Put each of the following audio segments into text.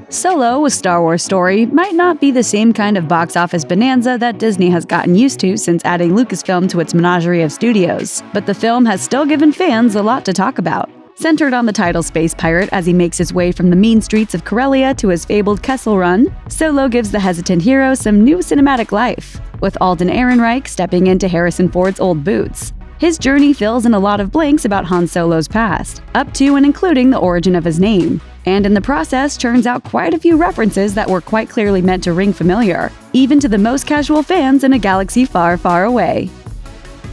Solo, a Star Wars story, might not be the same kind of box office bonanza that Disney has gotten used to since adding Lucasfilm to its menagerie of studios, but the film has still given fans a lot to talk about. Centered on the title space pirate as he makes his way from the mean streets of Corellia to his fabled Kessel Run, Solo gives the hesitant hero some new cinematic life, with Alden Ehrenreich stepping into Harrison Ford's old boots. His journey fills in a lot of blanks about Han Solo's past, up to and including the origin of his name, and in the process churns out quite a few references that were quite clearly meant to ring familiar, even to the most casual fans in a galaxy far, far away.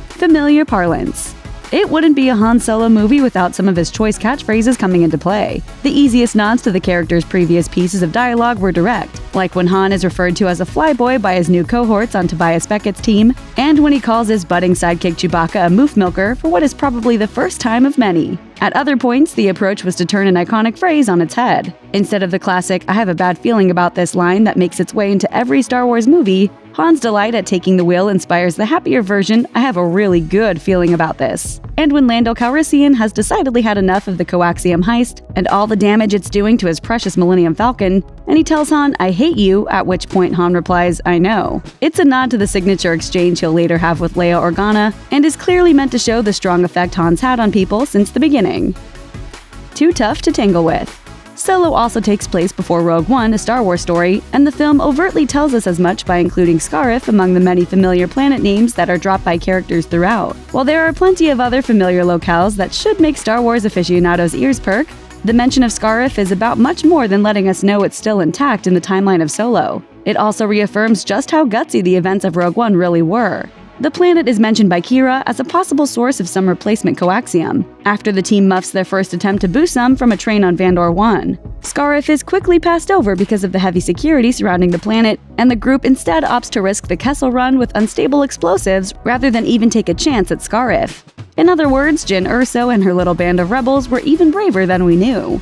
Familiar parlance. It wouldn't be a Han Solo movie without some of his choice catchphrases coming into play. The easiest nods to the character's previous pieces of dialogue were direct, like when Han is referred to as a flyboy by his new cohorts on Tobias Beckett's team, and when he calls his budding sidekick Chewbacca a moof milker for what is probably the first time of many. At other points, the approach was to turn an iconic phrase on its head. Instead of the classic "I have a bad feeling about this" line that makes its way into every Star Wars movie, Han's delight at taking the wheel inspires the happier version "I have a really good feeling about this." And when Lando Calrissian has decidedly had enough of the coaxium heist and all the damage it's doing to his precious Millennium Falcon, and he tells Han, "I hate you," at which point Han replies, "I know." It's a nod to the signature exchange he'll later have with Leia Organa, and is clearly meant to show the strong effect Han's had on people since the beginning. Too tough to tangle with. Solo also takes place before Rogue One, a Star Wars story, and the film overtly tells us as much by including Scarif among the many familiar planet names that are dropped by characters throughout. While there are plenty of other familiar locales that should make Star Wars aficionados' ears perk, the mention of Scarif is about much more than letting us know it's still intact in the timeline of Solo. It also reaffirms just how gutsy the events of Rogue One really were. The planet is mentioned by Kira as a possible source of some replacement coaxium, after the team muffs their first attempt to boost some from a train on Vandor 1. Scarif is quickly passed over because of the heavy security surrounding the planet, and the group instead opts to risk the Kessel Run with unstable explosives rather than even take a chance at Scarif. In other words, Jyn Erso and her little band of rebels were even braver than we knew.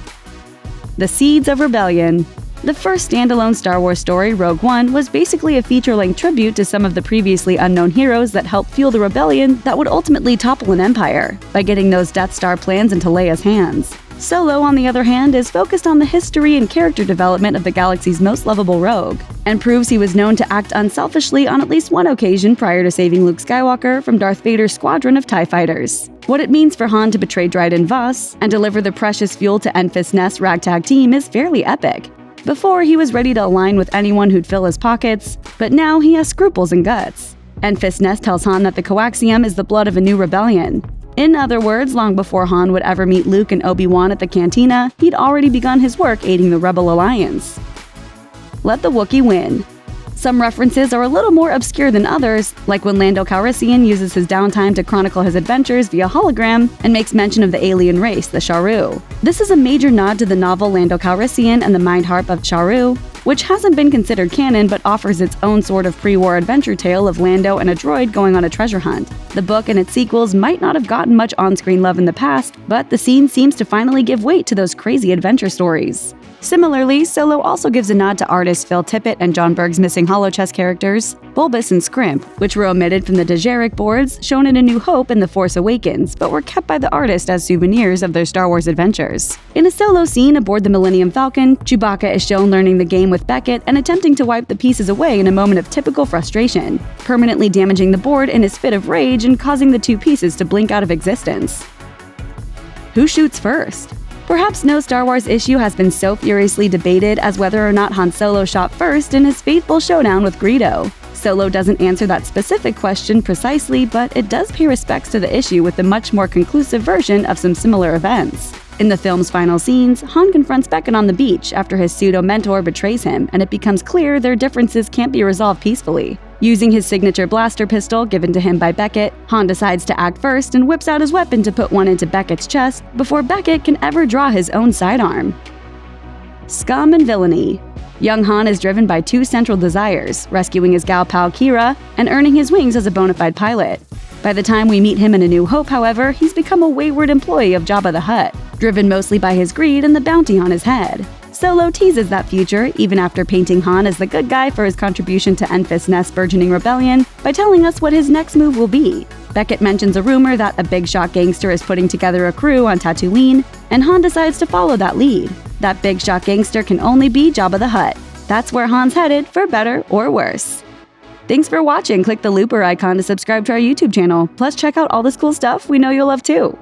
The Seeds of Rebellion. The first standalone Star Wars story, Rogue One, was basically a feature-length tribute to some of the previously unknown heroes that helped fuel the rebellion that would ultimately topple an empire, by getting those Death Star plans into Leia's hands. Solo, on the other hand, is focused on the history and character development of the galaxy's most lovable rogue, and proves he was known to act unselfishly on at least one occasion prior to saving Luke Skywalker from Darth Vader's squadron of TIE fighters. What it means for Han to betray Dryden Voss and deliver the precious fuel to Enfys Nest's ragtag team is fairly epic. Before, he was ready to align with anyone who'd fill his pockets, but now he has scruples and guts. Enfys Nest tells Han that the coaxium is the blood of a new rebellion. In other words, long before Han would ever meet Luke and Obi-Wan at the cantina, he'd already begun his work aiding the Rebel Alliance. Let the Wookiee win. Some references are a little more obscure than others, like when Lando Calrissian uses his downtime to chronicle his adventures via hologram and makes mention of the alien race, the Sharu. This is a major nod to the novel Lando Calrissian and the Mind Harp of Sharu, which hasn't been considered canon but offers its own sort of pre-war adventure tale of Lando and a droid going on a treasure hunt. The book and its sequels might not have gotten much on-screen love in the past, but the scene seems to finally give weight to those crazy adventure stories. Similarly, Solo also gives a nod to artists Phil Tippett and John Berg's missing holochess characters, Bulbus and Scrimp, which were omitted from the Dejeric boards shown in A New Hope and The Force Awakens, but were kept by the artist as souvenirs of their Star Wars adventures. In a Solo scene aboard the Millennium Falcon, Chewbacca is shown learning the game with Beckett and attempting to wipe the pieces away in a moment of typical frustration, permanently damaging the board in his fit of rage and causing the two pieces to blink out of existence. Who shoots first? Perhaps no Star Wars issue has been so furiously debated as whether or not Han Solo shot first in his fateful showdown with Greedo. Solo doesn't answer that specific question precisely, but it does pay respects to the issue with a much more conclusive version of some similar events. In the film's final scenes, Han confronts Beckett on the beach after his pseudo-mentor betrays him, and it becomes clear their differences can't be resolved peacefully. Using his signature blaster pistol given to him by Beckett, Han decides to act first and whips out his weapon to put one into Beckett's chest before Beckett can ever draw his own sidearm. Scum and villainy. Young Han is driven by two central desires, rescuing his gal pal Kira and earning his wings as a bona fide pilot. By the time we meet him in A New Hope, however, he's become a wayward employee of Jabba the Hutt, driven mostly by his greed and the bounty on his head. Solo teases that future, even after painting Han as the good guy for his contribution to Enfys Nest's burgeoning rebellion, by telling us what his next move will be. Beckett mentions a rumor that a big shot gangster is putting together a crew on Tatooine, and Han decides to follow that lead. That big shot gangster can only be Jabba the Hutt. That's where Han's headed, for better or worse. Thanks for watching. Click the looper icon to subscribe to our YouTube channel. Plus, check out all this cool stuff we know you'll love too.